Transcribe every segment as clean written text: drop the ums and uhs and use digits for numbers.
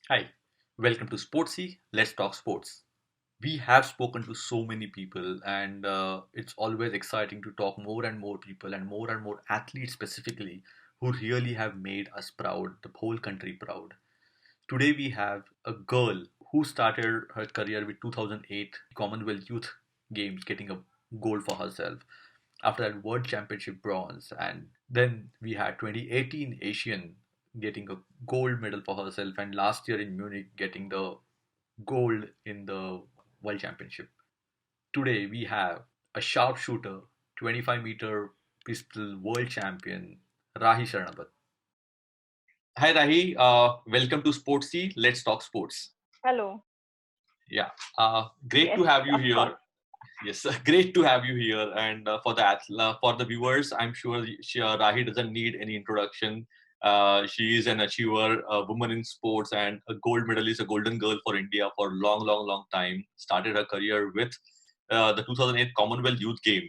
Hi, welcome to Sportsy. Let's talk sports. We have spoken to so many people, and it's always exciting to talk more and more people and more athletes specifically who really have made us proud, the whole country proud. Today we have a girl who started her career with 2008 Commonwealth Youth Games, getting a gold for herself. After that, World Championship bronze, and then we had 2018 Asian getting a gold medal for herself, and last year in Munich getting the gold in the World Championship. Today we have a sharpshooter, 25-meter pistol world champion, Rahi Sharnabat. Hi Rahi, welcome to Sportsy. Let's talk sports. Hello. Yeah, great Yes, to have you of course. here. Yes, great to have you here. And for the viewers, I'm sure Rahi doesn't need any introduction. She is an achiever, a woman in sports, and a gold medalist, a golden girl for India for long, long, long time. Started her career with the 2008 Commonwealth Youth Game,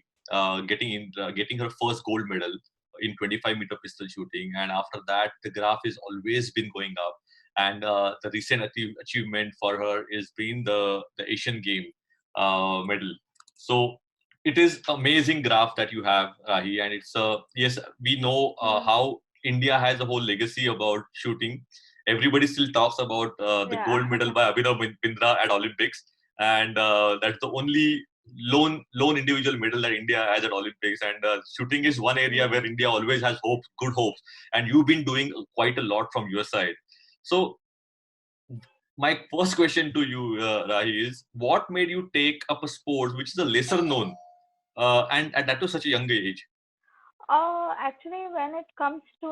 getting her first gold medal in 25-meter pistol shooting, and after that, the graph has always been going up. And the recent achievement for her is been the Asian Game medal. So it is amazing graph that you have, Rahi, and it's yes, we know Hmm. how India has a whole legacy about shooting. Everybody still talks about the Yeah. gold medal by Abhinav Bindra at Olympics, and that's the only lone individual medal that India has at Olympics. And shooting is one area Yeah. where India always has hope, good hopes, and you've been doing quite a lot from your side. So my first question to you, Rahi, is what made you take up a sport which is a lesser known, and that to such a young age? Actually, when it comes to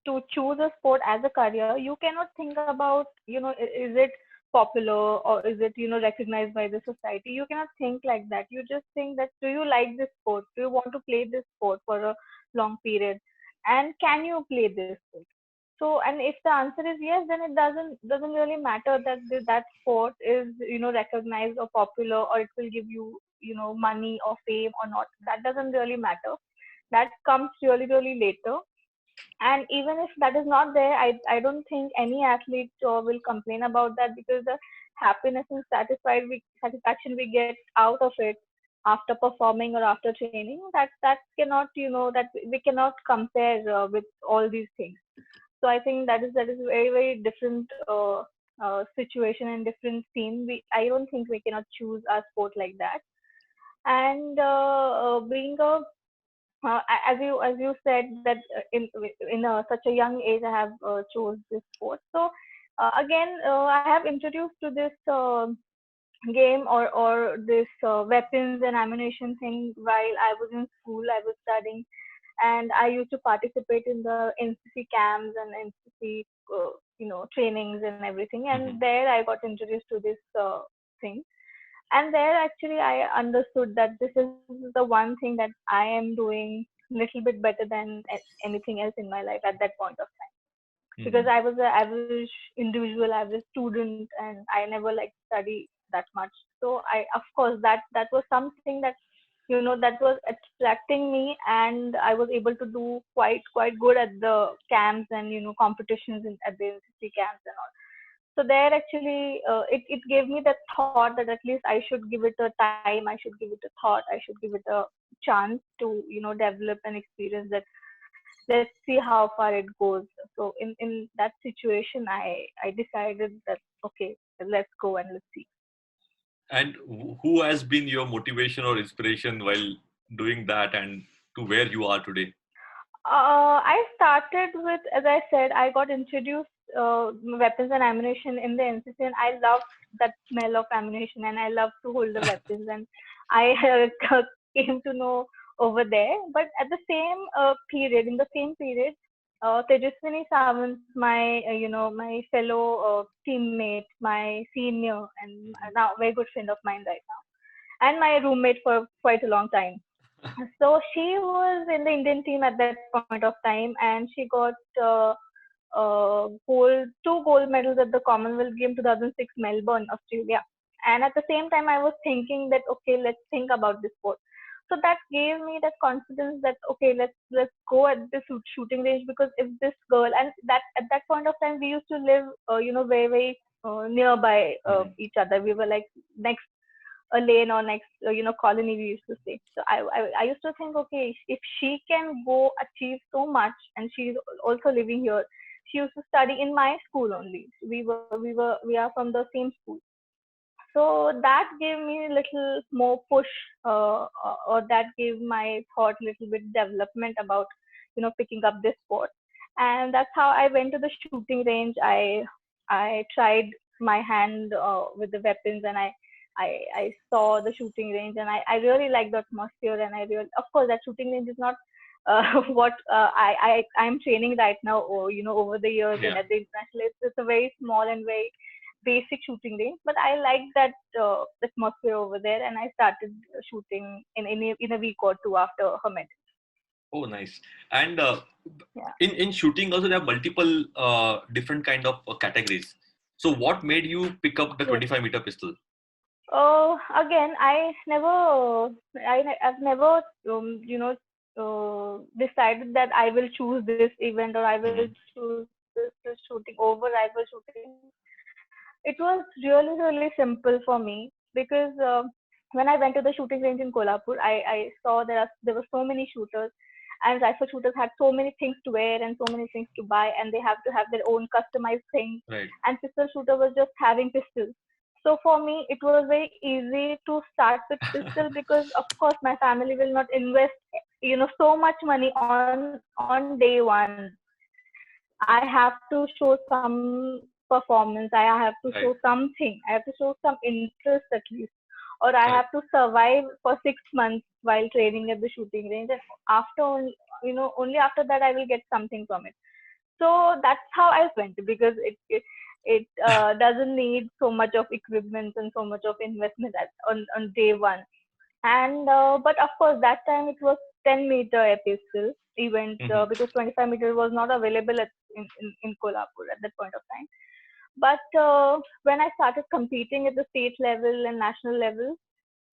to choose a sport as a career, you cannot think about is it popular or is it recognized by the society. You cannot think like that. You just think that do you like this sport? Do you want to play this sport for a long period? And can you play this sport? So, and if the answer is yes, then it doesn't really matter that that sport is recognized or popular, or it will give you money or fame or not. That doesn't really matter. That comes really later. And even if that is not there, I don't think any athlete will complain about that, because the happiness and satisfaction we get out of it after performing or after training, that cannot that we cannot compare with all these things. So I think that is very different situation and different scene. I don't think we cannot choose our sport like that. And being a as you said that in such a young age I have chose this sport. So again, I have introduced to this game or this weapons and ammunition thing while I was in school. I was studying, and I used to participate in the NCC camps and NCC trainings and everything. And Hmm. there I got introduced to this thing. And there actually I understood that this is the one thing that I am doing little bit better than anything else in my life at that point of time, because Hmm. I was an average individual, average student, and I never like study that much. So I, of course, that was something that that was attracting me, and I was able to do quite good at the camps and competitions at the NCC camps and all. So there actually it gave me that thought that at least I should give it a time, I should give it a thought, I should give it a chance to develop and experience that. Let's see how far it goes. So in that situation, I decided that okay, let's go and let's see. And who has been your motivation or inspiration while doing that and to where you are today? I started with, as I said, I got introduced weapons and ammunition in the NCC, and I loved that smell of ammunition, and I love to hold the weapons, and I came to know over there. But at the same period, in the same period, Tejaswini Sawant, my my fellow teammate, my senior, and now very good friend of mine right now, and my roommate for quite a long time. So she was in the Indian team at that point of time, and she got two gold medals at the Commonwealth Game 2006 Melbourne, Australia. And at the same time I was thinking that okay, let's think about this sport. So that gave me that confidence that okay, let's go at this shooting range, because if this girl, and that at that point of time we used to live very very nearby Mhm. each other. We were like next a lane or next colony, we used to say. So I used to think, okay, if she can go achieve so much and she's also living here. She used to study in my school only. We are from the same school. So that gave me a little more push, or that gave my thought little bit development about picking up this sport. And that's how I went to the shooting range. I tried my hand with the weapons, and I saw the shooting range, and I really liked the atmosphere. And I really, of course, that shooting range is not what I'm training right now, or over the years and Yeah. at the international. It's a very small and very basic shooting range, but I liked that atmosphere over there, and I started shooting in a week or two after her medal. Oh, nice. And Yeah. in shooting also there are multiple different kind of categories. So what made you pick up the Yes. 25-meter pistol? Again, I've never, decided that I will choose this event or I will Hmm. choose this shooting over rifle shooting. It was really, really simple for me because when I went to the shooting range in Kolhapur, I saw there were so many shooters, and rifle shooters had so many things to wear and so many things to buy, and they have to have their own customized things. Right. And pistol shooter was just having pistols. So for me, it was very easy to start with pistol because, of course, my family will not invest, so much money on day one. I have to show some performance. I have to show something. Right. I have to show some interest at least, or I have to Correct. survive for 6 months while training at the shooting range. And after, only after that I will get something from it. So that's how I went, because it doesn't need so much of equipment and so much of investment on day one. And but of course that time it was 10-meter air pistol event, Hmm. because 25-meter was not available in Kolhapur at that point of time. But when I started competing at the state level and national level,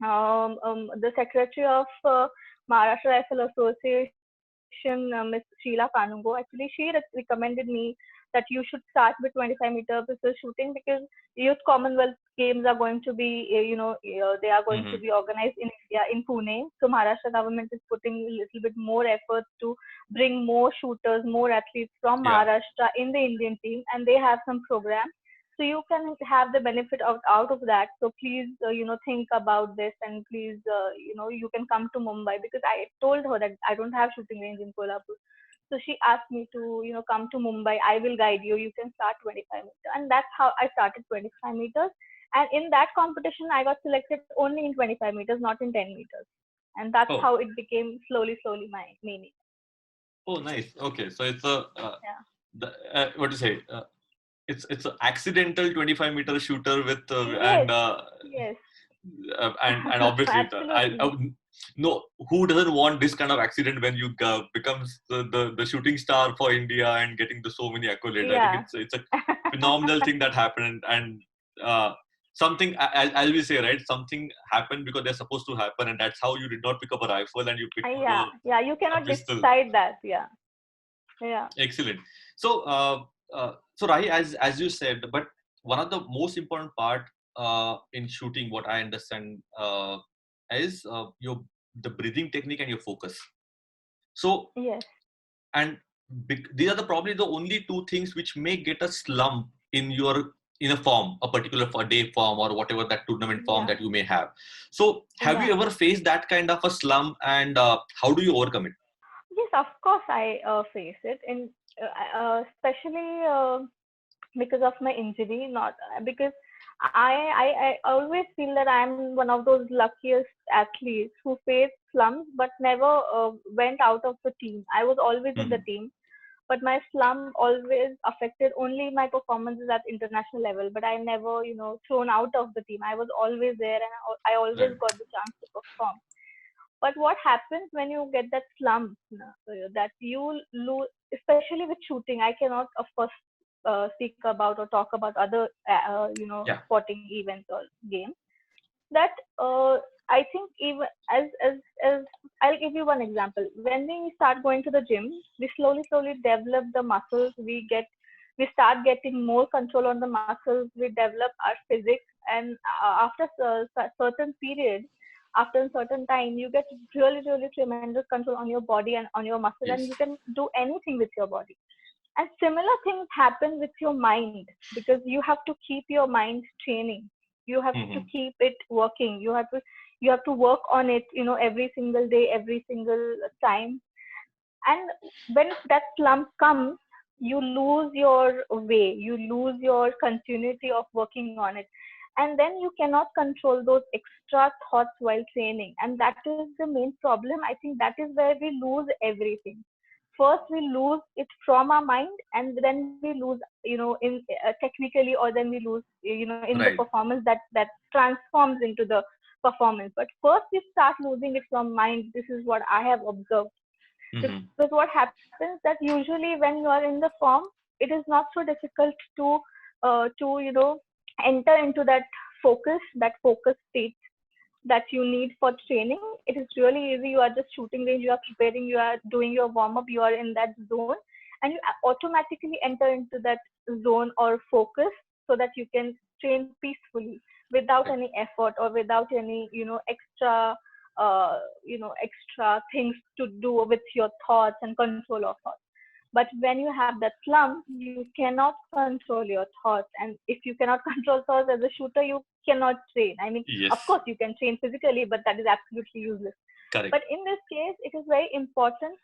the secretary of Maharashtra Rifle Association, Ms. Sheila Kanungo, actually she recommended me that you should start with 25-meter pistol shooting, because youth Commonwealth Games are going to be, they are going to Hmm. be organized in India, in Pune. So Maharashtra government is putting a little bit more efforts to bring more shooters, more athletes from Yeah. Maharashtra in the Indian team, and they have some program, so you can have the benefit out of that. So please think about this, and please you can come to Mumbai, because I told her that I don't have shooting range in Kolhapur. So she asked me to come to Mumbai. I will guide you. You can start 25 meters, and that's how I started 25 meters. And in that competition I got selected only in 25 meters, not in 10 meters. And that's Oh. how it became slowly my meaning. Oh, nice. Okay, so it's a Yeah. what to say? It's an accidental 25-meter shooter with Yes. Yes. and obviously I Absolutely. no, who doesn't want this kind of accident when you becomes the shooting star for India and getting the so many accolades. I think Yeah. it's a phenomenal thing that happened. And uh, something as we say, right, something happened because they're supposed to happen, and that's how you did not pick up a rifle and you picked up Yeah, yeah, you a cannot pistol. decide that. Yeah, yeah, Excellent. So, so Rahi, as you said, but one of the most important part in shooting, what I understand, is your the breathing technique and your focus. So, yes, and these are probably the only two things which may get a slump in a form, a particular for day form or whatever that tournament form yeah, that you may have. So, have you yeah. ever faced that kind of a slump, and how do you overcome it? Yes, of course I face it, and especially because of my injury, not because I always feel that I'm one of those luckiest athletes who faced slumps but never went out of the team. I was always in the Hmm. team, but my slump always affected only my performances at international level. But I never, thrown out of the team. I was always there, and I always Right. got the chance to perform. But what happens when you get that slump, that you lose, especially with shooting? I cannot, of course. speak about or talk about other Yeah. sporting events or games, that I think even as I'll give you one example. When we start going to the gym, we slowly develop the muscles. We start getting more control on the muscles. We develop our physics, and after a certain period, after a certain time, you get really tremendous control on your body and on your muscle, and Yes. you can do anything with your body. And similar things happen with your mind, because you have to keep your mind training. You have to Hmm. keep it working. You have to work on it, every single day, every single time. And when that slump comes, you lose your way, you lose your continuity of working on it. And then you cannot control those extra thoughts while training. And that is the main problem. I think that is where we lose everything. First we lose it from our mind, and then we lose, in technically, or then we lose, in the Right. performance that transforms into the performance. But first we start losing it from mind. This is what I have observed. Hmm. Because what happens that usually when you are in the form, it is not so difficult to enter into that focus state that you need for training. It is really easy. You are just shooting range, you are preparing, you are doing your warm up, you are in that zone, and you automatically enter into that zone or focus, so that you can train peacefully without Right. any effort or without any extra things to do with your thoughts and control of thoughts. But when you have that slump, you cannot control your thoughts. And if you cannot control thoughts as a shooter, you cannot train. I mean, of Yes. course, you can train physically, but that is absolutely useless. Correct. But in this case, it is very important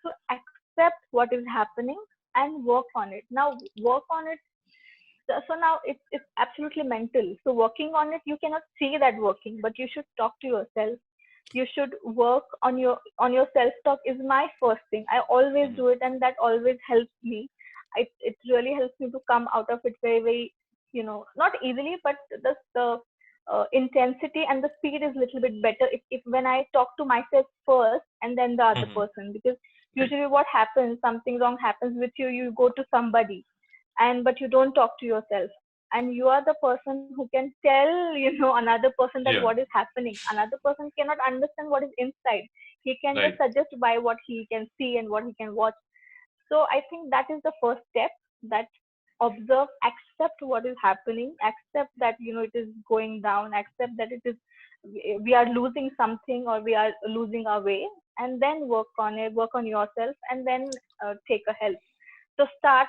to accept what is happening and work on it. Now, work on it. So now it's absolutely mental. So working on it, you cannot see that working, but you should talk to yourself. You should work on your self talk is my first thing. I always Hmm. do it, and that always helps me. It really helps me to come out of it very, not easily, but the intensity and the speed is a little bit better if when I talk to myself first and then the other Hmm. person. Because Right. usually what happens, something wrong happens with you, you go to somebody, and but you don't talk to yourself, and you are the person who can tell another person that Yeah. what is happening. Another person cannot understand what is inside. He can just Right. suggest by what he can see and what he can watch. So I think that is the first step, that observe, accept what is happening, accept that it is going down, accept that it is we are losing something or we are losing our way, and then work on it, work on yourself, and then take a help. So start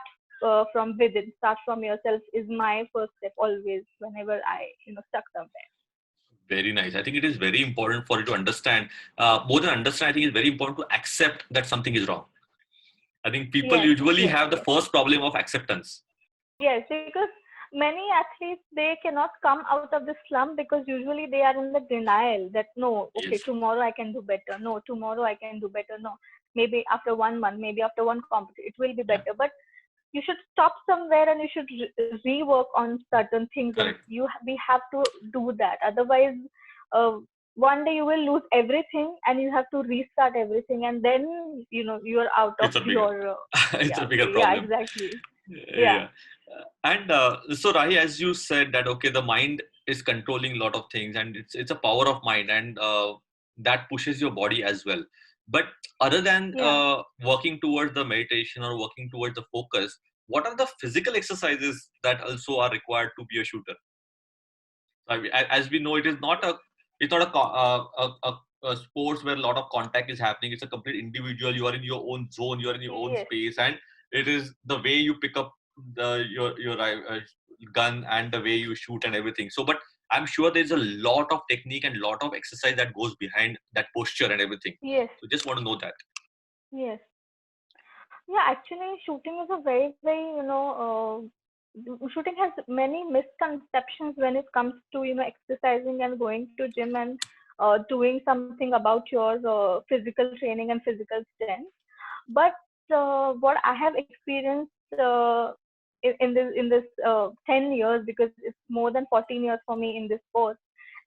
from within, start from yourself is my first step always whenever I stuck somewhere. Very nice. I think it is very important for you to understand. More than understand, I think it's very important to accept that something is wrong. I think people Yes, usually yes, have the yes. first problem of acceptance. Yes, because many athletes, they cannot come out of the slump because usually they are in the denial that no, okay, Yes. tomorrow I can do better. No, tomorrow I can do better. No, maybe after 1 month, maybe after one competition, it will be Yeah. better. But you should stop somewhere and you should rework on certain things, and Correct. we have to do that. Otherwise, uh, one day you will lose everything and you have to restart everything, and then you are out of It's a bigger, your it's yeah, a bigger yeah, problem. exactly. Yeah. Yeah. And so Rahi, as you said that okay, the mind is controlling a lot of things, and it's a power of mind, and that pushes your body as well. But other than Yeah. working towards the meditation or working towards the focus, what are the physical exercises that also are required to be a shooter? As we know, it's not a sports where a lot of contact is happening. It's a complete individual. You are in your own zone. You are in your own Yes. space, and it is the way you pick up your gun and the way you shoot and everything. So, but I'm sure there's a lot of technique and lot of exercise that goes behind that posture and everything. Yes. So, just want to know that. Yes. Yeah, actually, shooting is a very, very, shooting has many misconceptions when it comes to, exercising and going to gym and doing something about your physical training and physical strength. But what I have experienced in this 10 years, because it's more than 14 years for me in this sport,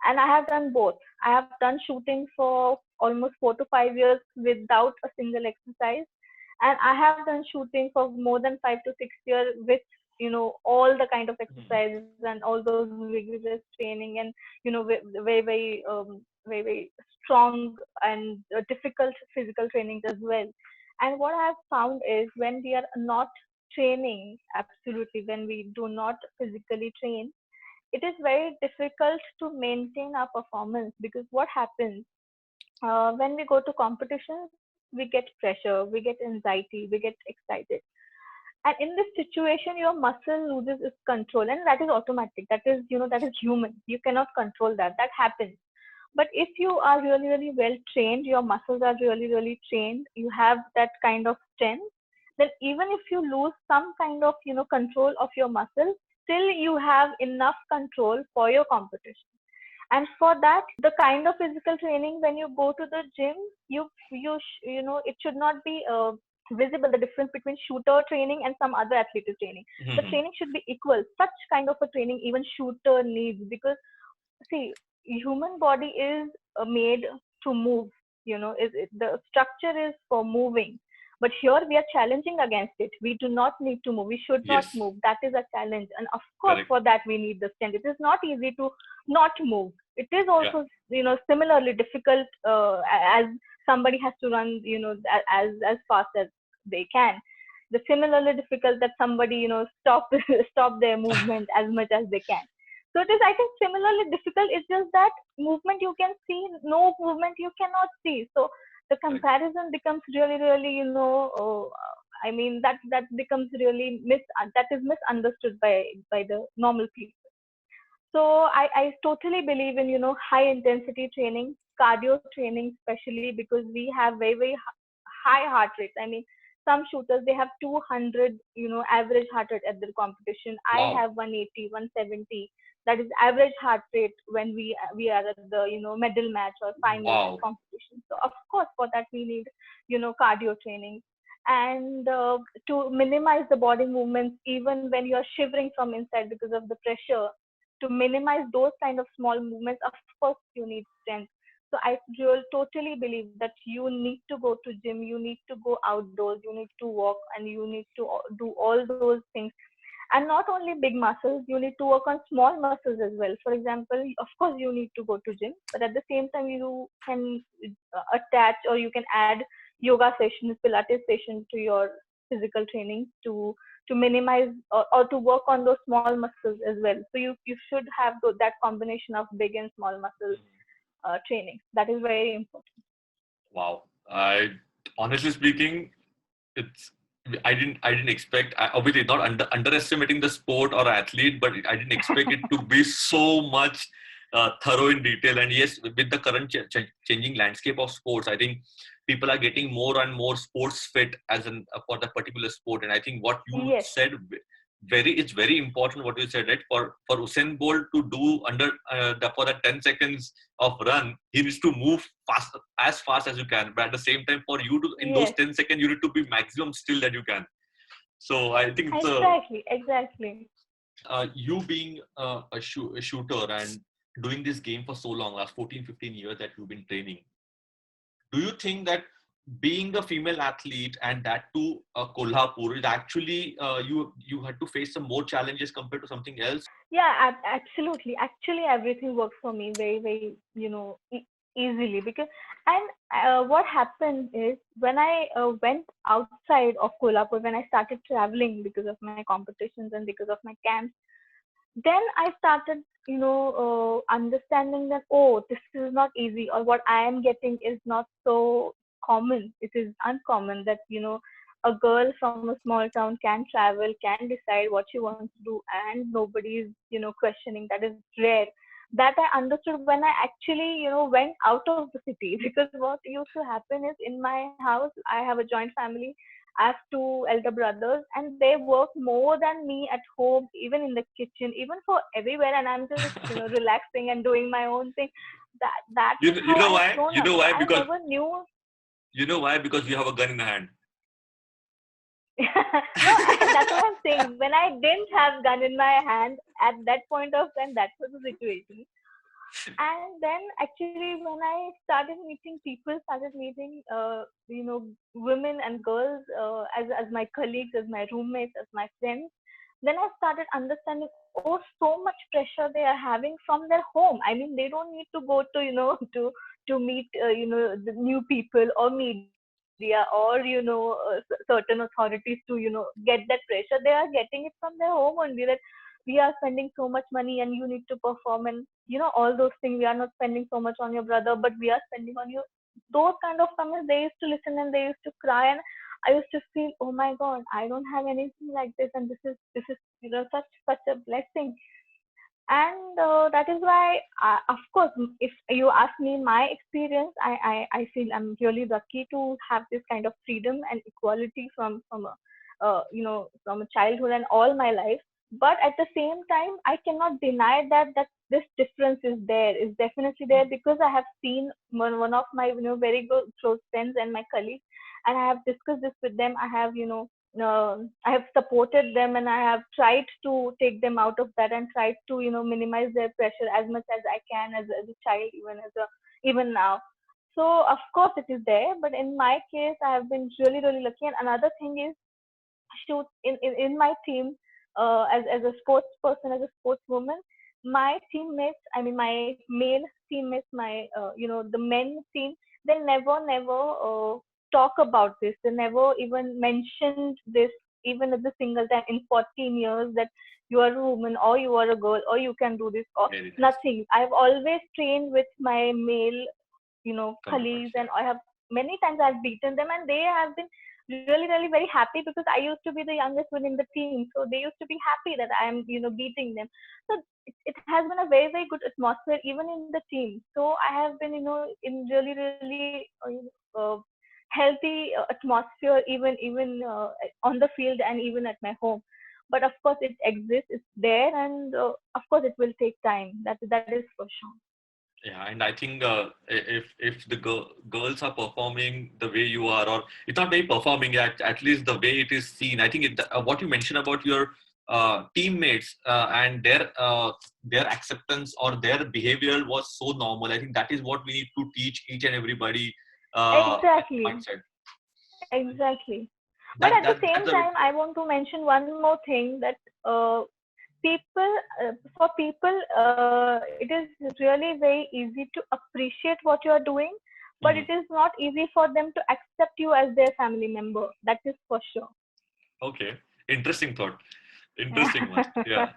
and I have done both. I have done shooting for almost 4 to 5 years without a single exercise, and I have done shooting for more than 5 to 6 years with all the kind of Mhm. exercises and all those vigorous training, and very very strong and difficult physical trainings as well. And what I've found is when we are not training, absolutely, when we do not physically train, it is very difficult to maintain our performance, because what happens when we go to competitions, we get pressure, we get anxiety, we get excited. And in this situation, your muscle loses its control, and that is automatic. That is, that is human. You cannot control that. That happens. But if you are really, really well trained, your muscles are really, really trained, you have that kind of strength, then even if you lose some kind of, control of your muscles, still you have enough control for your competition. And for that, the kind of physical training, when you go to the gym, it should not be visible, the difference between shooter training and some other athletic training. The Mhm. training should be equal. Such kind of a training even shooter needs, because see, human body is made to move. The structure is for moving, but here we are challenging against it. We do not need to move, we should not Yes, move. That is a challenge, and of course correct. for that we need the strength. It is not easy to not move. It is Yeah. also, similarly difficult, as somebody has to run, as fast as they can. The similarly difficult that somebody, stop stop their movement as much as they can. So it is, I think, similarly difficult. It's just that movement you can see, no movement you cannot see. So the Correct. comparison becomes really, really, I mean, that becomes really that is misunderstood by the normal people. So I totally believe in, high intensity training, cardio training, especially because we have very, very high heart rates. I mean, some shooters, they have 200, average heart rate at their competition. I Wow. have 180, 170. That is average heart rate when we are at the, medal match or final Wow. competition. So of course for that we need, cardio training. And to minimize the body movements, even when you're shivering from inside because of the pressure, to minimize those kind of small movements, of course you need strength. So I totally believe that you need to go to gym, you need to go outdoors, you need to walk, and you need to do all those things. And not only big muscles, you need to work on small muscles as well. For example, of course you need to go to gym, but at the same time you can attach, or you can add yoga sessions, pilates sessions to your physical training, to minimize, or to work on those small muscles as well. So you should have that combination of big and small muscle training. That is very important. Wow. I honestly speaking, it's I didn't expect, obviously not underestimating the sport or athlete, but I didn't expect it to be so much thorough in detail. And yes, with the current changing landscape of sports, I think people are getting more and more sports fit as an for that particular sport. And I think what you Yes, said, it's very important what you said, right? For Usain Bolt to do under for that 10 seconds of run, he needs to move fast as you can. But at the same time, for you to in those yes, 10 seconds, you need to be maximum still that you can. So I think it's exactly, exactly. you being a shooter and doing this game for so long, last 14-15 years that you've been training. Do you think that being a female athlete and that too Kolhapur is actually you had to face some more challenges compared to something else? Yeah, absolutely. Actually, everything works for me very, very, easily, because, and what happened is when I went outside of Kolhapur, when I started traveling because of my competitions and because of my camps, then I started, understanding that, oh, this is not easy, or what I am getting is not so common. It is uncommon that, a girl from a small town can travel, can decide what she wants to do, and nobody is, questioning. That is rare. That I understood when I actually, went out of the city. Because what used to happen is, in my house, I have a joint family. I have two elder brothers, and they work more than me at home, even in the kitchen, even for everywhere. And I'm just, relaxing and doing my own thing. That is You how know I've why? grown You up. know So why? I Because never knew. you know why? Because you have a gun in the hand. No, that's what I'm saying. When I didn't have gun in my hand at that point of time, that was the situation. And then actually, when I started meeting people, started meeting, women and girls, as my colleagues, as my roommates, as my friends, then I started understanding, oh, so much pressure they are having from their home. I mean, they don't need to go to, to meet, the new people or media or, certain authorities to, get that pressure. They are getting it from their home only, that we are spending so much money and you need to perform, and, all those things. We are not spending so much on your brother, but we are spending on you. Those kind of comments, they used to listen and they used to cry, and I used to feel, oh my God, I don't have anything like this, and this is such a blessing. And that is why, of course, if you ask me my experience, I feel I'm really lucky to have this kind of freedom and equality from a, from a childhood and all my life. But at the same time, I cannot deny that this difference is definitely there, because I have seen one of my, very good close friends and my colleagues, and I have discussed this with them. I have supported them, and I have tried to take them out of that, and tried to, minimize their pressure as much as I can, as a child, even now. So of course it is there, but in my case, I have been really really lucky. And another thing is, shoot, in my team, as a sports person, as a sportswoman, my teammates, I mean my male teammates, my the men team, they never talk about this. They never even mentioned this, even at the single time in 14 years, that you are a woman or you are a girl or you can do this or Very nice. nothing. I've always trained with my male, colleagues, Counterparts, and yeah. I have many times I've beaten them, and they have been really really very happy, because I used to be the youngest one in the team, so they used to be happy that I am, beating them. So it has been a very very good atmosphere even in the team. So I have been, in really really healthy atmosphere, even on the field and even at my home. But of course it exists, it's there, and of course it will take time. That is for sure. Yeah, and I think if the girls are performing the way you are, or it's not very performing, at least the way it is seen. I think what you mentioned about your teammates and their acceptance or their behavior was so normal. I think that is what we need to teach each and everybody Exactly. mindset. Exactly. But That at the that same that's a time, I want to mention one more thing, that people, for people, it is really very easy to appreciate what you are doing, but it Mhm. is not easy for them to accept you as their family member. That is for sure. Okay. Interesting thought. Interesting one. Yeah.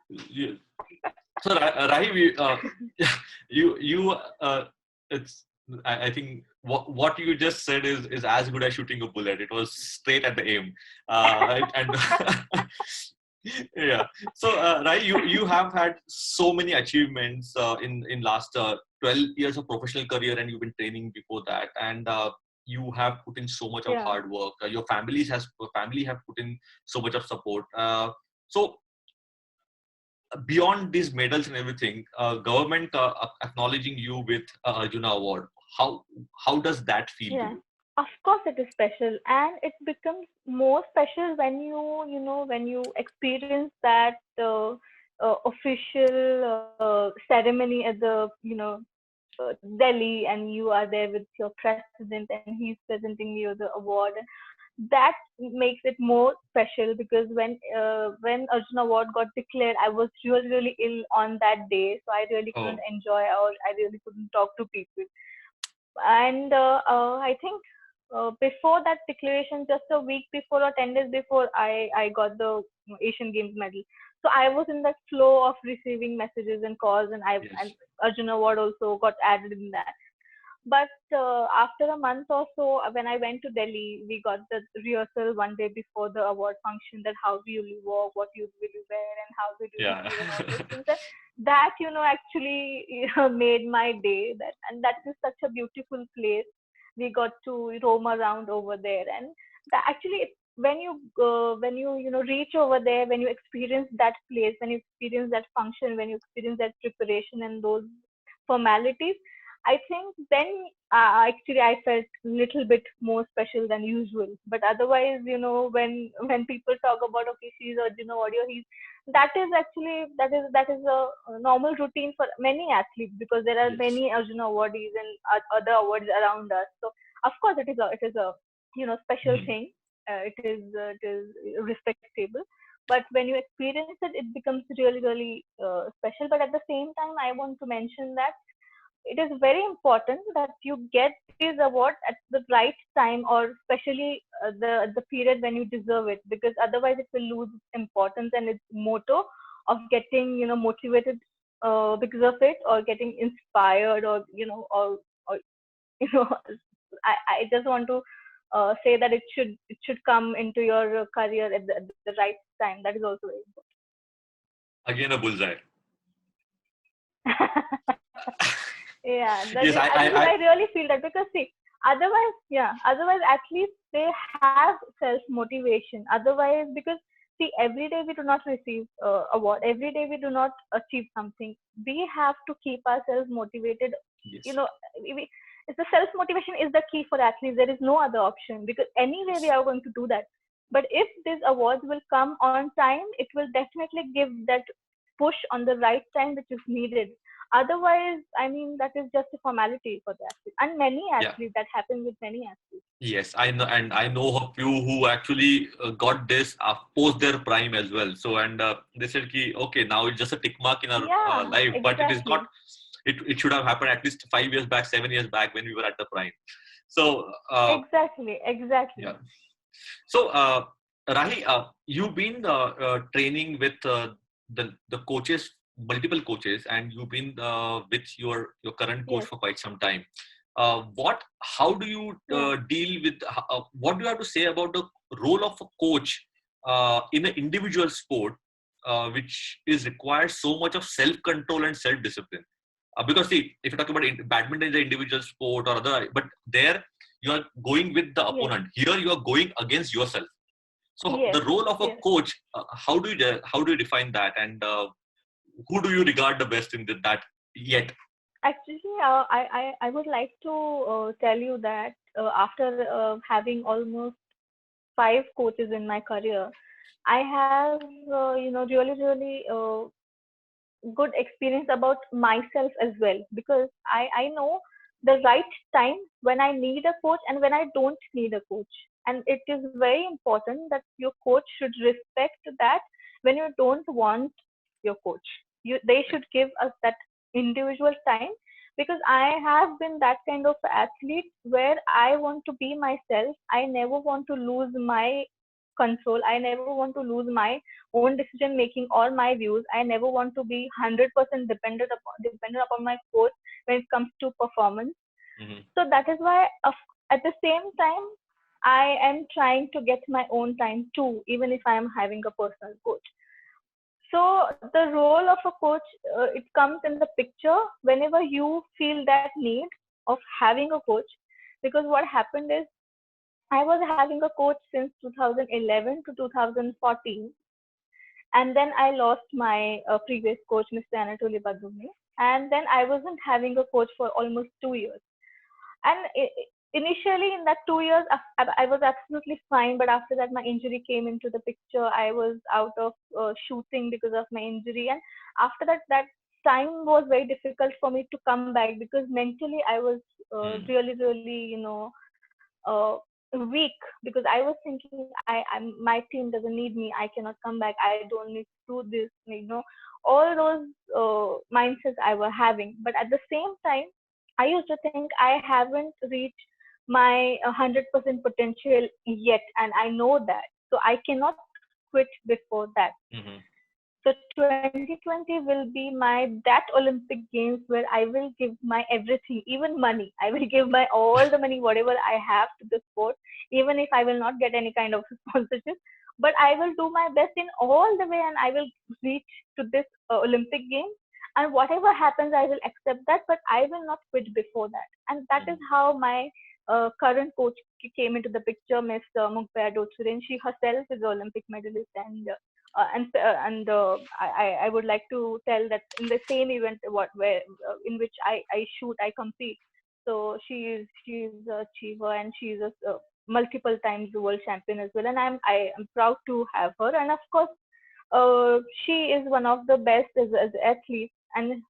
You, so Rahim, you it's I think what you just said is as good as shooting a bullet. It was straight at the aim, and yeah. So Rahim, you have had so many achievements in last 12 years of professional career, and you've been training before that, and you have put in so much of Yeah. hard work. Your family have put in so much of support. So beyond these medals and everything, government acknowledging you with Arjuna Award. How how does that feel to Yeah. you? Of course, it is special, and it becomes more special when when you experience that official ceremony at the, Delhi, and you are there with your president, and he's presenting you the award. That makes it more special, because when Arjuna Award got declared, I was really really ill on that day, so I really couldn't Oh, enjoy, or I really couldn't talk to people. And I think before that declaration, just a week before or 10 days before, I got the Asian Games medal. So I was in that flow of receiving messages and calls, and and yes. Arjuna Award also got added in that. But after a month or so, when I went to Delhi, we got the rehearsal one day before the award function, that how will you walk, what you will you wear, and how will you Yeah. receive, and all those things. And that, actually, made my day. And that is such a beautiful place. We got to roam around over there, and that actually, when you reach over there, when you experience that place, when you experience that function, when you experience that preparation and those formalities, I think then actually I felt a little bit more special than usual. But otherwise, when people talk about, okay, she's Arjuna audio, he's that is actually that is a normal routine for many athletes, because there are Yes. many Arjuna awardees and other awards around us. So of course it is a special Mhm. thing. It is respectable. but when you experience it, it becomes really, really special. But at the same time, I want to mention that it is very important that you get these awards at the right time, or especially the period when you deserve it, because otherwise it will lose its importance and its motto of getting motivated because of it, or getting inspired, or or you know I just want to say that it should come into your career at the right time. That is also very Again, a bullseye. yeah, that Yes, is because I really feel that, because see, otherwise athletes, they have self motivation. Otherwise, because see, every day we do not receive award, every day we do not achieve something. We have to keep ourselves motivated. You yes. know, it's the self motivation is the key for athletes. There is no other option, because anyway we are going to do that. But if these awards will come on time, it will definitely give that push on the right time which is needed. Otherwise, I mean, that is just a formality for the athlete. And many Yeah. athletes, that happens with many athletes. Yes, I know, and I know a few who actually got this post their prime as well. So, and they said, "Ki, okay, now it's just a tick mark in our Yeah, life, but it is not. exactly. It should have happened at least 5 years back, 7 years back when we were at the prime." So, Exactly, exactly. yeah. So, Rahi, you've been training with the coaches, multiple coaches, and you've been with your current coach Yes, for quite some time. How do you yeah, deal with? What do you have to say about the role of a coach in an individual sport, which is requires so much of self control and self discipline? Because see, if you talk about badminton is an individual sport or other, but there you are going with the yes, opponent. Here you are going against yourself. So yes, the role of a yes. coach, how do you define that, and who do you regard the best in that yet? Actually, I would like to tell you that after having almost 5 coaches in my career, I have, really, really good experience about myself as well, because I know the right time when I need a coach and when I don't need a coach. And it is very important that your coach should respect that when you don't want your coach. They should give us that individual time, because I have been that kind of athlete where I want to be myself. I never want to lose my control. I never want to lose my own decision making or my views. I never want to be 100% dependent upon my coach when it comes to performance. Mm-hmm. So that is why, at the same time, I am trying to get my own time too, even if I am having a personal coach. So the role of a coach, it comes in the picture whenever you feel that need of having a coach. Because what happened is, I was having a coach since 2011 to 2014, and then I lost my previous coach, Mr. Anatoly Badumi, and then I wasn't having a coach for almost 2 years. And initially, in that 2 years, I was absolutely fine. But after that, my injury came into the picture. I was out of shooting because of my injury, and after that, that time was very difficult for me to come back, because mentally I was Mm-hmm. really, really, uh, weak, because I was thinking, my team doesn't need me. I cannot come back. I don't need to do this. All those mindsets I was having. But at the same time, I used to think I haven't reached my 100% potential yet, and I know that. So I cannot quit before that. Mm-hmm. So 2020 will be my that Olympic Games where I will give my everything, even money. I will give my all the money, whatever I have, to the sport, even if I will not get any kind of sponsorship. But I will do my best in all the way, and I will reach to this Olympic Games. And whatever happens, I will accept that, but I will not quit before that. And that is how my current coach came into the picture, Miss Mukbaya Dotsure. She herself is an Olympic medalist, and I would like to tell that in the same event in which I shoot, I compete. So she is a achiever, and she is a multiple times world champion as well, and I am proud to have her. And of course, she is one of the best as athletes. And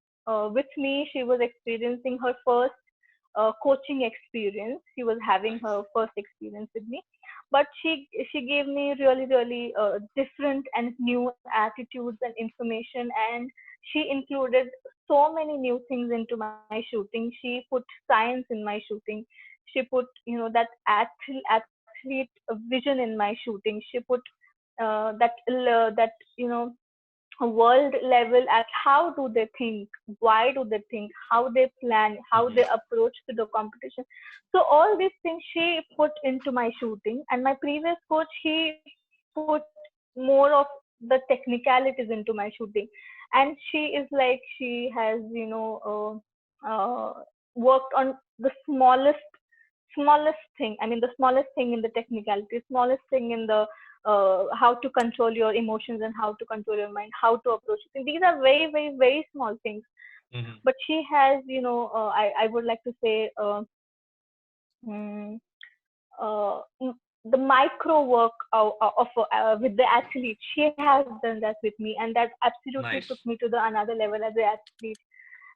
with me, she was experiencing her first coaching experience. She was having Nice. her first experience with me. but she gave me really different and new attitudes and information, and she included so many new things into my shooting. She put science in my shooting. She put, that athlete vision in my shooting. She put that world level at how do they think, why do they think, how they plan, how Mhm. they approach to the competition. So all these things she put into my shooting, and my previous coach, he put more of the technicalities into my shooting. And she is like, she has worked on the smallest thing. I mean, the smallest thing in the technicality, smallest thing in the how to control your emotions and how to control your mind, how to approach things. These are very small things. Mhm. But she has, I would like to say, mm, the micro work with the athlete. She has done that with me, and that absolutely took Nice. me to the another level as an athlete.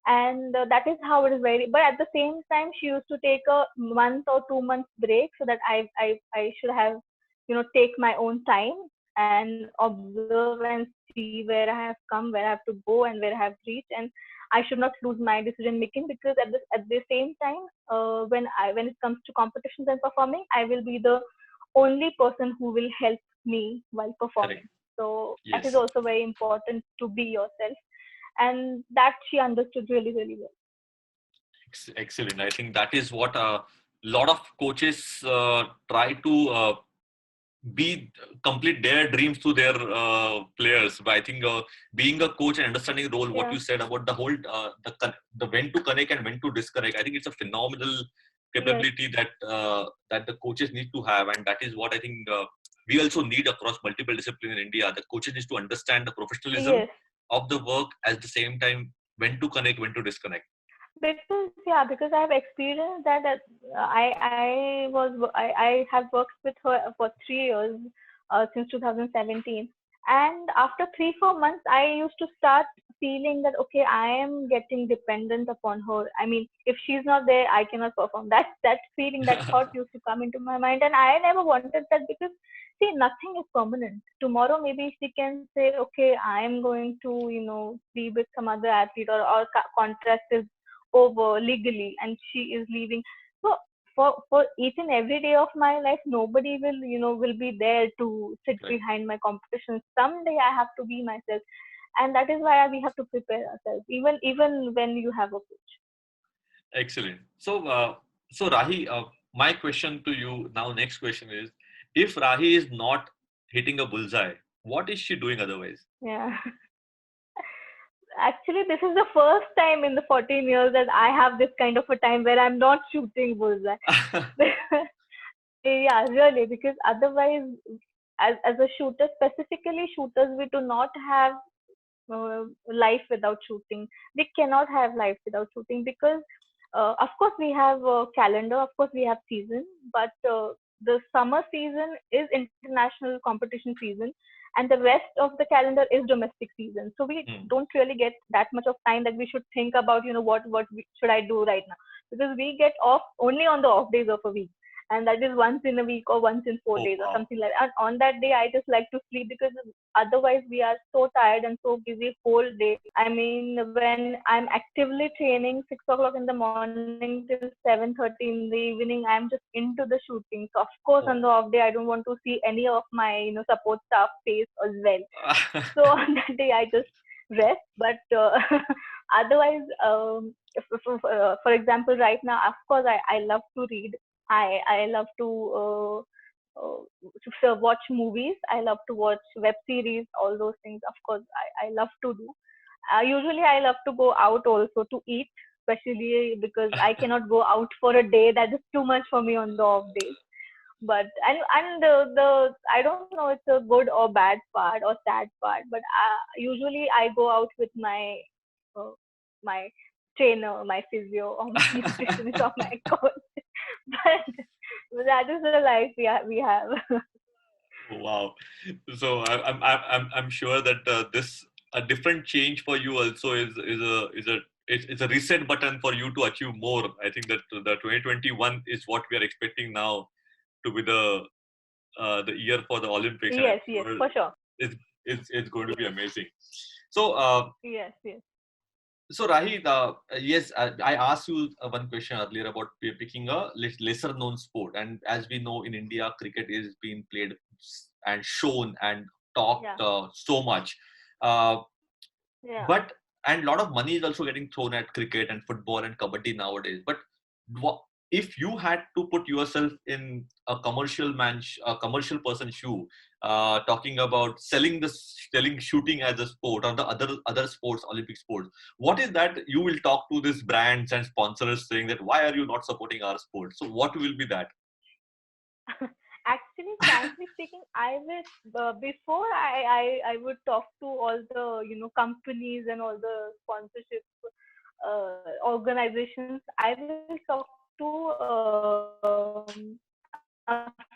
And that is how it is very. But at the same time, she used to take a month or 2 months break, so that I should have, take my own time and observe and see where I have come, where I have to go, and where I have reached. And I should not lose my decision making, because at the same time, when it comes to competitions and performing, I will be the only person who will help me while Correct. performing. So that is Yes. also very important, to be yourself, and that she understood really well. Excellent. I think that is what a lot of coaches try to be complete their dreams to their players. But I think being a coach and understanding the role, what Yeah. you said about the whole the when to connect and when to disconnect, I think it's a phenomenal Yes. capability that that the coaches need to have, and that is what I think we also need across multiple disciplines in India. The coaches need to understand the professionalism Yes. of the work, at the same time when to connect, when to disconnect. Because I have experienced that. I have worked with her for 3 years, since 2017. And after 3 4 months, I used to start feeling that, okay, I am getting dependent upon her. I mean, if she's not there, I cannot perform. That feeling, that thought used to come into my mind, and I never wanted that, because see, nothing is permanent. Tomorrow, maybe she can say, okay, I am going to, be with some other athlete, or contract is over legally, and she is leaving. So for each and every day of my life, nobody will be there to sit Right. behind my competition. Someday I have to be myself, and that is why we have to prepare ourselves, even when you have a coach. Excellent. So Rahi, my question to you now, next question is, if Rahi is not hitting a bullseye, what is she doing otherwise? Yeah. Actually, this is the first time in the 14 years that I have this kind of a time where I'm not shooting bullseye. Yeah, really, because otherwise, as a shooter, specifically shooters, we do not have life without shooting. We cannot have life without shooting, because, of course, we have a calendar, of course, we have season, but the summer season is international competition season, and the rest of the calendar is domestic season. So we Hmm. don't really get that much of time that we should think about, should I do right now, because we get off only on the off days of a week, and that is once in a week or once in four Oh days or wow. something like that. And on that day, I just like to sleep, because otherwise we are so tired and so busy whole day. I mean, when I'm actively training 6 o'clock in the morning till 7:30 in the evening, I'm just into the shooting. So of course, on the off Oh. day, I don't want to see any of my support staff face as well. So on that day, I just rest. But otherwise, for example, right now, of course, I love to read. I love to watch movies. I love to watch web series, all those things. Of course, I love to do. Usually, I love to go out also to eat, especially because I cannot go out for a day. That is too much for me on the off days. But and the I don't know, it's a good or bad part or sad part. But usually I go out with uh, my trainer, my physio, or my nutritionist, or my coach. But that is the life we have. Wow. So I'm sure that this a different change for you also is a reset button for you to achieve more. I think that the 2021 is what we are expecting now to be the the year for the Olympics, and I'm Yes, yes, sure for sure. it's going to be amazing. So, Yes, yes. Rahi, yes, I asked you one question earlier about picking a lesser known sport, and as we know in India, cricket is being played and shown and talked Yeah, so much. Uh, yeah. but and a lot of money is also getting thrown at cricket and football and kabaddi nowadays. But if you had to put yourself in a a commercial person's shoe, talking about selling shooting as a sport or the other sports, Olympic sports, what is that you will talk to these brands and sponsors saying that why are you not supporting our sport? So what will be that? Actually, frankly speaking, I will before I would talk to all the companies and all the sponsorship organizations. I will talk to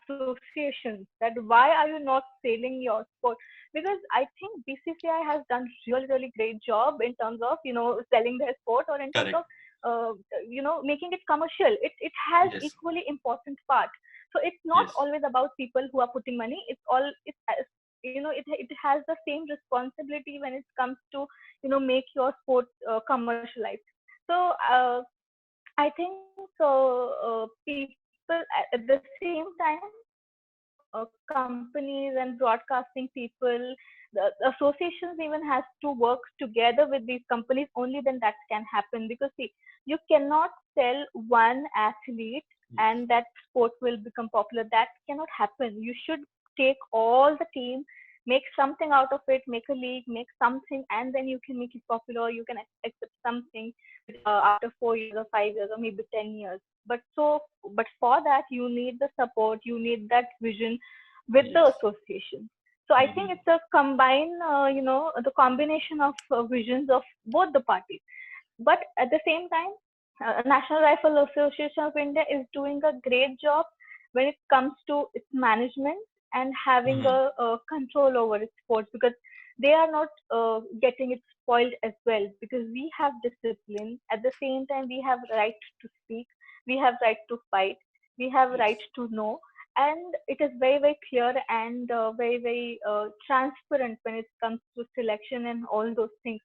associations that why are you not selling your sport, because I think BCCI has done really great job in terms of selling their sport, or in terms Correct. of making it commercial. It has Yes. equally important part. So it's not Yes. always about people who are putting money. It has the same responsibility when it comes to make your sport commercialized. So I think people at the same time, companies and broadcasting people, the associations even has to work together with these companies. Only then that can happen, because see, you cannot sell one athlete Yes. and that sport will become popular. That cannot happen. You should take all the team, make something out of it, make a league, make something, and then you can make it popular. You can accept something after 4 years or 5 years or maybe 10 years. But for that you need the support, you need that vision with the Yes. association. So I think Hmm. it's a the combination of visions of both the parties. But at the same time, National Rifle Association of India is doing a great job when it comes to its management and having Hmm. a control over its sports, because they are not getting it spoiled as well, because we have discipline. At the same time, we have right to speak, we have right to fight, we have right Yes. to know, and it is very clear and very transparent when it comes to selection and all those things.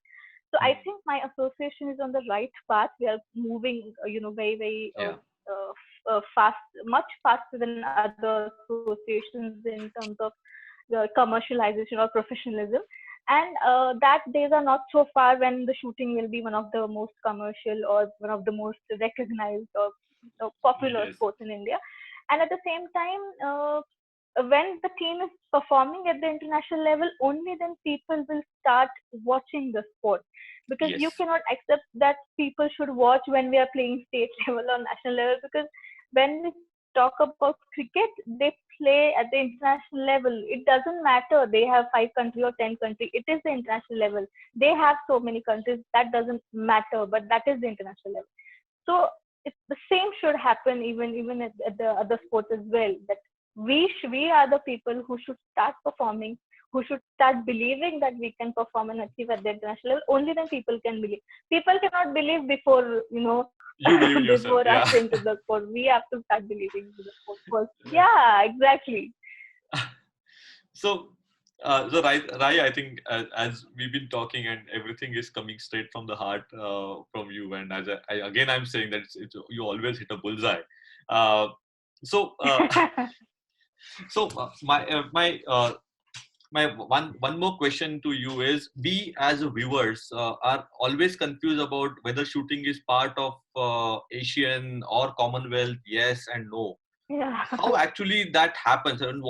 So I Hmm. think my association is on the right path. We are moving, very Yeah. fast, much faster than other associations in terms of the commercialization or professionalism. And that days are not so far when the shooting will be one of the most commercial or one of the most recognized or popular Yes. sports in India. And at the same time, when the team is performing at the international level, only then people will start watching the sport, because you Yes. cannot accept that people should watch when we are playing state level or national level, because when we talk about cricket, they play at the international level. It doesn't matter they have 5 country or 10 country, it is the international level. They have so many countries, that doesn't matter, but that is the international level. So the same should happen even at the other sports as well, that we are the people who should start performing, who should start believing that we can perform and achieve at the international level. Only then people can believe. People cannot believe before You believe in yourself. before Yeah. rushing to the sport. We have to start believing in the sport first. Yeah, exactly. So, Rai, I think as we've been talking and everything is coming straight from the heart from you, and as again I'm saying that you always hit a bullseye. Uh, so, my one more question to you is: we as viewers are always confused about whether shooting is part of Asian or Commonwealth. Yes and no. Yeah. How actually that happens, and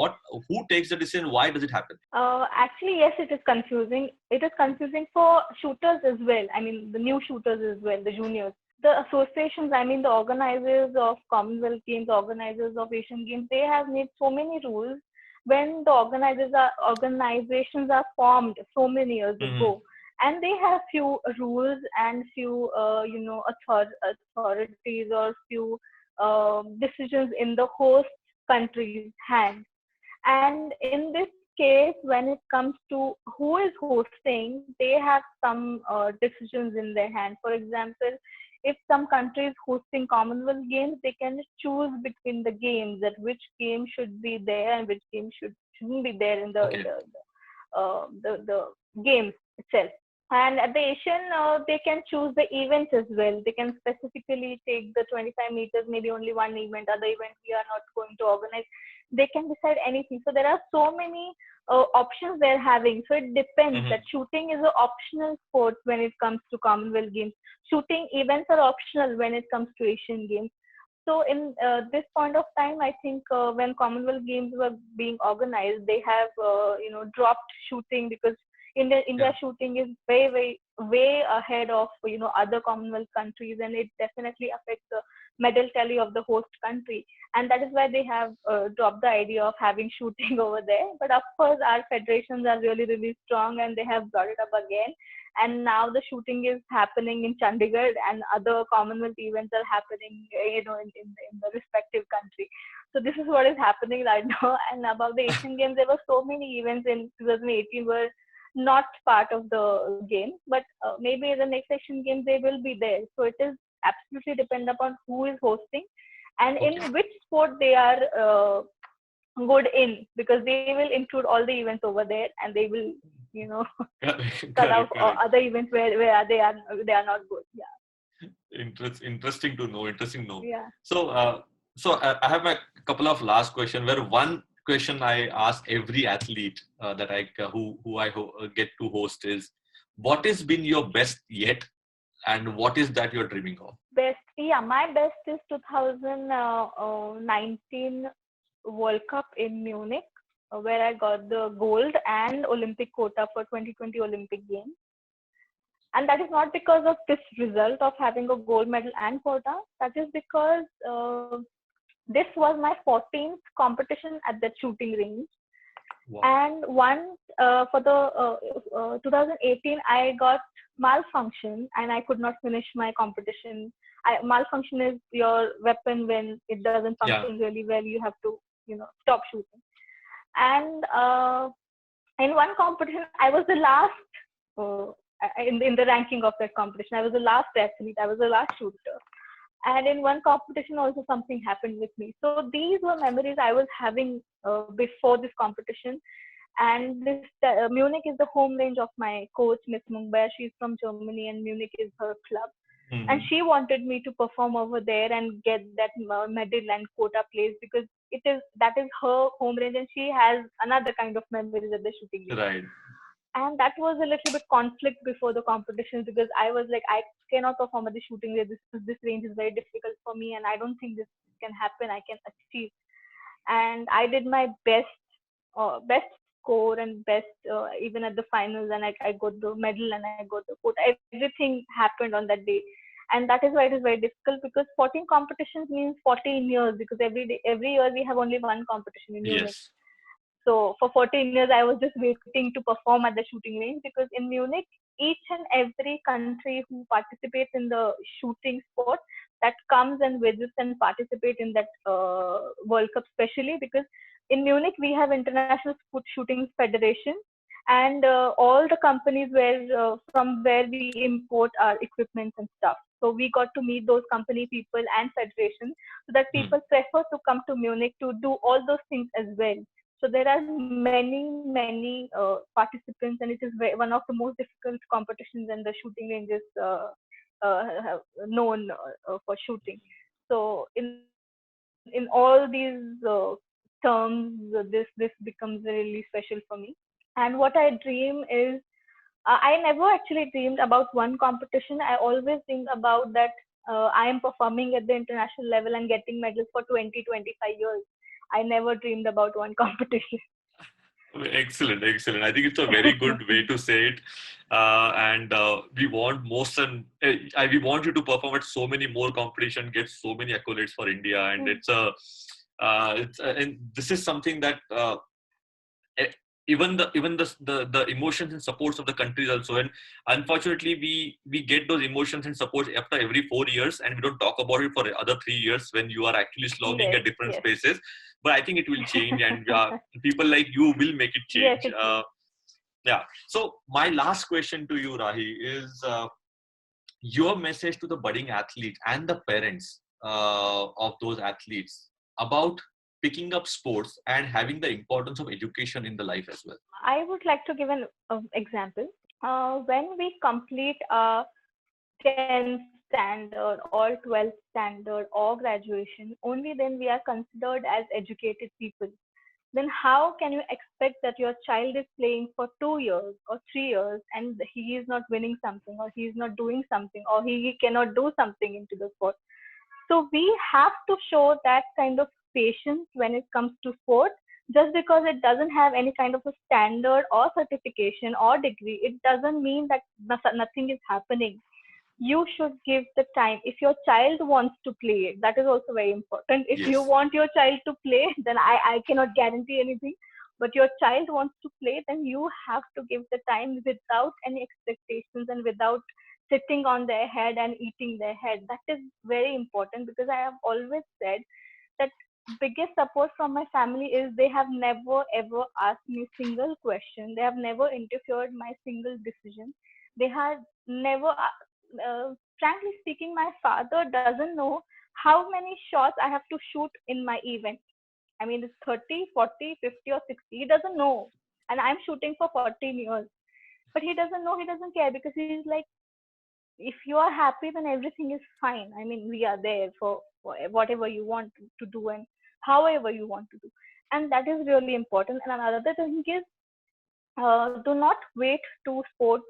who takes the decision? Why does it happen? Actually, yes, it is confusing. It is confusing for shooters as well. I mean, the new shooters as well, the juniors. The associations, I mean, the organizers of Commonwealth Games, organizers of Asian Games, they have made so many rules when the organizations are formed so many years Hmm. ago, and they have few rules and few, authorities or few decisions in the host country's hand. And in this case, when it comes to who is hosting, they have some decisions in their hand. For example, if some country is hosting Commonwealth Games, they can choose between the games, that which game should be there and which game shouldn't be there in Okay. the games itself. And at the Asian, they can choose the events as well. They can specifically take the 25 meters, maybe only one event, other event we are not going to organize. They can decide anything. So there are so many options they're having. So it depends that Mm-hmm. shooting is an optional sport when it comes to Commonwealth Games. Shooting events are optional when it comes to Asian Games. So in this point of time, I think when Commonwealth Games were being organized, they have dropped shooting because India Yeah. shooting is way ahead of other Commonwealth countries, and it definitely affects the medal tally of the host country, and that is why they have dropped the idea of having shooting over there. But of course, our federations are really strong, and they have brought it up again, and now the shooting is happening in Chandigarh, and other Commonwealth events are happening, in the respective country. So this is what is happening right now. And about the Asian Games, there were so many events in 2018 were not part of the game, but maybe the next Asian Games they will be there. So it is absolutely depend upon who is hosting and Okay. in which sport they are good in, because they will include all the events over there, and they will you know Correct. cut out Correct. Correct. other events where they are not good. Interesting to know. Interesting to know. Yeah. So, I have a couple of last questions. Where one question I ask every athlete that who get to host is, what has been your best yet, and what is that you're dreaming of? Best, yeah, my best is 2019 World Cup in Munich, where I got the gold and Olympic quota for 2020 Olympic Games. And that is not because of this result of having a gold medal and quota. That is because this was my 14th competition at the shooting range. Wow. And once for the 2018, I got malfunction and I could not finish my competition. Malfunction is your weapon when it doesn't Yeah. function really well. You have to, stop shooting. And in one competition, I was the last uh, in the ranking of that competition. I was the last athlete. I was the last shooter. And in one competition, also something happened with me. So these were memories I was having before this competition. And this Munich is the home range of my coach, Miss Mumbai. She's from Germany, and Munich is her club. And Mm-hmm. she wanted me to perform over there and get that medal and quota place, because that is her home range, and she has another kind of memories at the shooting range. Right. And that was a little bit conflict before the competition, because I was like, I cannot perform at the shooting range. This range is very difficult for me, and I don't think this can happen. I can achieve. And I did my best score and best even at the finals, and I got the medal and I got the quota. Everything happened on that day, and that is why it is very difficult, because 14 competitions means 14 years, because every year we have only one competition in Munich. Yes. So for 14 years, I was just waiting to perform at the shooting range, because in Munich, each and every country who participates in the shooting sport that comes and visits and participate in that World Cup, especially because in Munich we have International Shooting Federation, and all the companies from where we import our equipment and stuff. So we got to meet those company people and federations, so that Mm. people prefer to come to Munich to do all those things as well. So there are many participants, and it is one of the most difficult competitions, and the shooting range is known for shooting. So in all these terms, this becomes really special for me. And what I dream is, I never actually dreamed about one competition. I always think about that I am performing at the international level and getting medals for 20-25 years. I never dreamed about one competition. Excellent, excellent. I think it's a very good way to say it. And we want we want you to perform at so many more competition, get so many accolades for India, and and this is something that e- even the emotions and supports of the countries also. And unfortunately, we get those emotions and supports after every 4 years, and we don't talk about it for the other 3 years when you are actually slogging Yes, at different yes. spaces. But I think it will change, and people like you will make it Yes, change. it will. Yeah. So my last question to you, Rahi, is your message to the budding athletes and the parents of those athletes about picking up sports and having the importance of education in the life as well. I would like to give an example. When we complete a 10th standard or 12th standard or graduation, only then we are considered as educated people. Then how can you expect that your child is playing for 2 years or 3 years and he is not winning something, or he is not doing something, or he cannot do something into the sport? So we have to show that kind of patience when it comes to sport. Just because it doesn't have any kind of a standard or certification or degree, it doesn't mean that nothing is happening. You should give the time. If your child wants to play, that is also very important. If you Yes, want your child to play, then I cannot guarantee anything. But your child wants to play, then you have to give the time without any expectations and without sitting on their head and eating their head. That is very important, because I have always said that biggest support from my family is they have never ever asked me single question. They have never interfered my single decision. They had never frankly speaking, my father doesn't know how many shots I have to shoot in my event. I mean, it's 30, 40, 50, or 60. He doesn't know. And I'm shooting for 14 years. But he doesn't know, he doesn't care, because he's like, if you are happy, then everything is fine. I mean, we are there for whatever you want to do and however you want to do. And that is really important. And another thing is, do not wait to sport,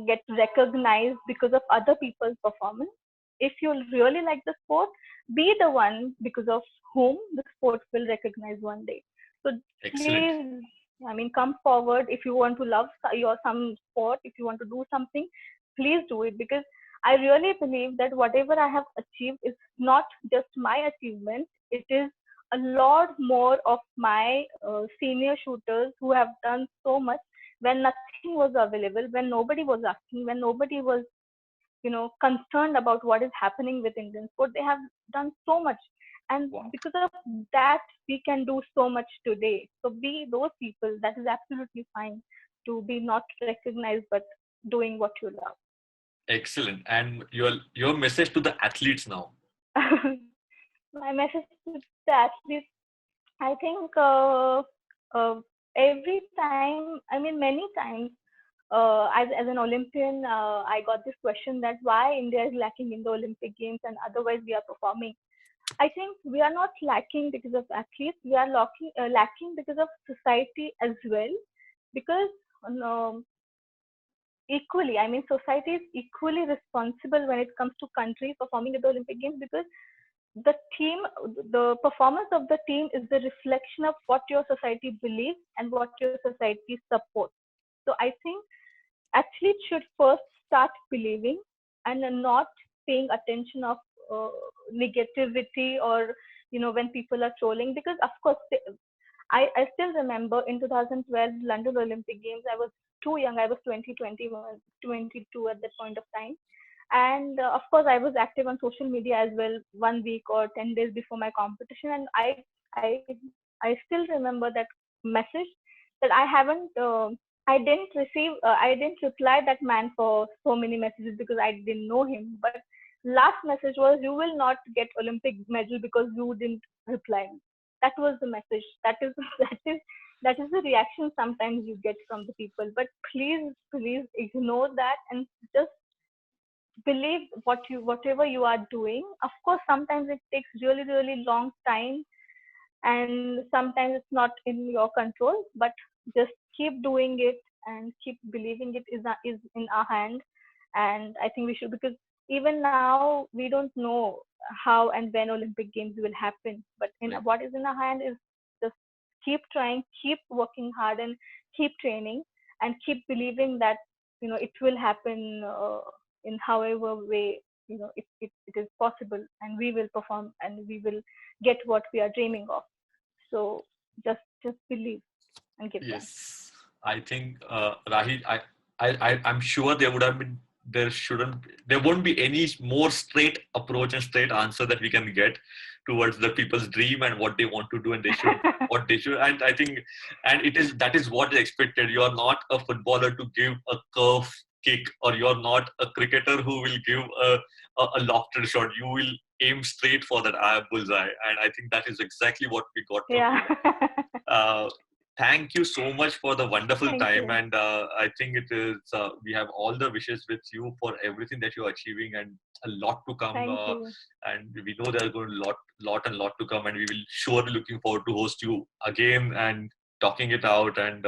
get recognized because of other people's performance. If you really like the sport, be the one because of whom the sport will recognize one day. So excellent. please, I mean, come forward. If you want to love your some sport, if you want to do something, please do it, because I really believe that whatever I have achieved is not just my achievement. It is a lot more of my senior shooters who have done so much when nothing was available, when nobody was asking, when nobody was, concerned about what is happening with Indian sport. They have done so much. And Wow. because of that, we can do so much today. So be those people. That is absolutely fine to be not recognized, but doing what you Excellent. And your message to the athletes now. love. My message to the athletes, I think every time, I mean, many times, as an Olympian, I got this question that why India is lacking in the Olympic Games and otherwise we are performing. I think we are not lacking because of athletes. We are lacking because of society as well. Because um, equally, I mean, society is equally responsible when it comes to countries performing at the Olympic Games, because the team, the performance of the team is the reflection of what your society believes and what your society supports. So I think athletes should first start believing and not paying attention of uh, negativity, or when people are trolling, because of course I still remember in 2012 London Olympic Games. I was too young. I was 20, 21, 22 at that point of time. And of course, I was active on social media as well 1 week or 10 days before my competition. And I still remember that message that I didn't reply that man for so many messages because I didn't know him. But last message was, you will not get Olympic medal because you didn't reply. That was the message. That is that is the reaction sometimes you get from the people. But please ignore that and just believe whatever you are doing. Of course, sometimes it takes really long time, and sometimes it's not in your control. But just keep doing it and keep believing it is in our hand. And I think we should, because even now we don't know how and when Olympic Games will happen. But in Right. what is in our hand is just keep trying, keep working hard, and keep training, and keep believing that it will happen in however way it is possible, and we will perform and we will get what we are dreaming of. So just believe and give time. Yes, I think Rahil, I'm sure there won't be any more straight approach and straight answer that we can get towards the people's dream and what they want to do, and what they should. And I think, and that is what is expected. You are not a footballer to give a curve kick, or you're not a cricketer who will give a lofted shot. You will aim straight for that bullseye, and I think that is exactly what we got from Yeah. you. Uh, Thank you so much for the wonderful Thank time, you. and I think it is. We have all the wishes with you for everything that you're achieving, and a lot to come. Thank you. And we know there's going to lot to come, and we will surely looking forward to host you again and talking it out and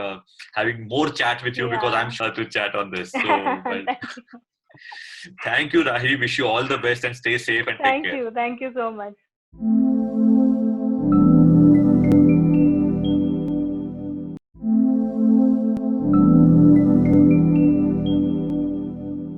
having more chat with you, because I'm Yeah. sure to chat on this. So, well, Thank you. thank you, Rahi. Wish you all the best and stay safe and take Thank care. you. Thank you so much.